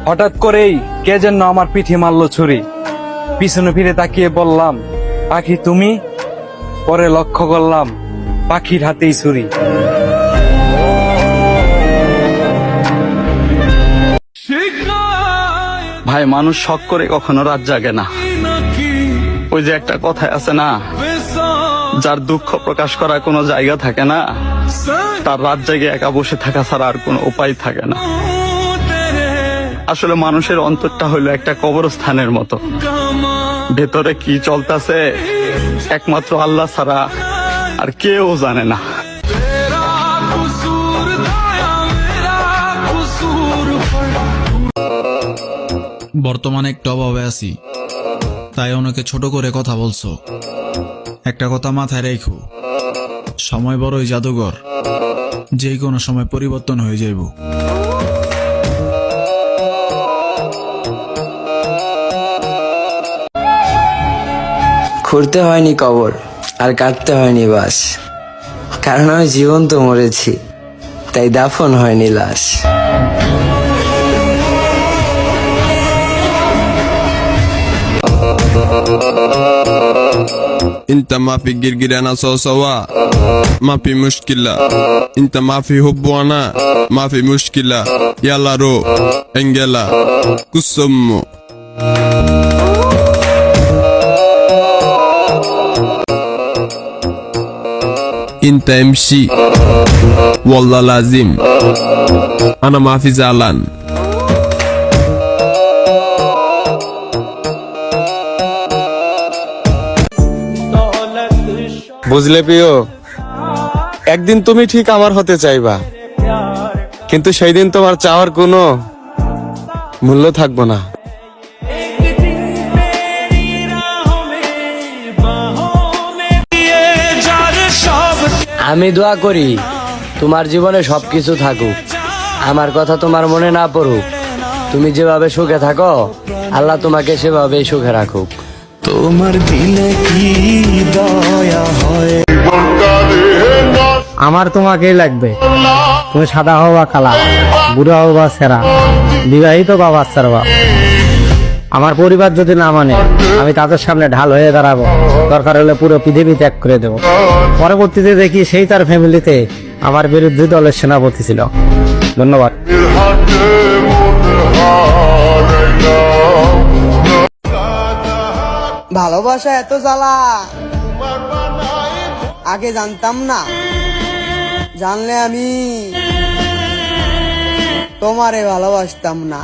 হঠাৎ করেই কে যেন আমার পিঠে মারলো ছুরি। পিছনে ফিরে তাকিয়ে বললাম, পাখি তুমি? পরে লক্ষ্য করলাম পাখির হাতেই ছুরি। ভাই, মানুষ শখ করে কখনো রাত জাগে না। ওই যে একটা কথায় আছে না, যার দুঃখ প্রকাশ করার কোনো জায়গা থাকে না, তার রাত জেগে একা বসে থাকা ছাড়া আর কোনো উপায় থাকে না। আসলে মানুষের অন্তরটা হলো একটা কবরস্থানের মতো। ভেতরে কি চলতেছে একমাত্র আল্লাহ ছাড়া আর কেউ জানে না। বর্তমানে একটু অভাবে আছি, তাই অনেকে ছোট করে কথা বলছো। একটা কথা মাথায় রেখো, সময় বড়ই জাদুঘর, যে কোনো সময় পরিবর্তন হয়ে যাইব। খুঁড়তে হয়নি কবর আর কাটতে হয়নি বাঁশ, কারণ আমি জীবন্ত মরেছি, তাই দাফন হয়নি লাশ। انت ما في قرقر انا سوا ما في مشكلة. انت ما في حب وانا ما في مشكلة. يلا رو انجلا كسمو. انت امشي والله لازم انا ما في زعلان. বুঝলে প্রিয়, একদিন তুমি ঠিক আমার হতে চাইবা, কিন্তু সেই দিন তোমার চাওয়ার কোনো মূল্য থাকবো না। আমি দোয়া করি তোমার জীবনে সবকিছু থাকুক, আমার কথা তোমার মনে না পড়ুক। তুমি যেভাবে সুখে থাকো, আল্লাহ তোমাকে সেভাবেই সুখে রাখুক। তোমার দিলে কি দয়া হয়। আমার তোমাকেই লাগবে, তুমি সাদা হও বা কালা, বুড়া হও বা সেরা, বিবাহিত বা বাচ্চার বাপ। আমার পরিবার যদি না মানে, আমি তাদের সামনে ঢাল হয়ে দাঁড়াবো, দরকার হলে পুরো পৃথিবী ত্যাগ করে দেবো। পরবর্তীতে দেখি সেই তার ফ্যামিলিতে আমার বিরোধী দলের সেনাপতি ছিল। ধন্যবাদ। ভালোবাসা এত জ্বালা, আগে জানতাম না, জানলে আমি তোমারে ভালোবাসতাম না।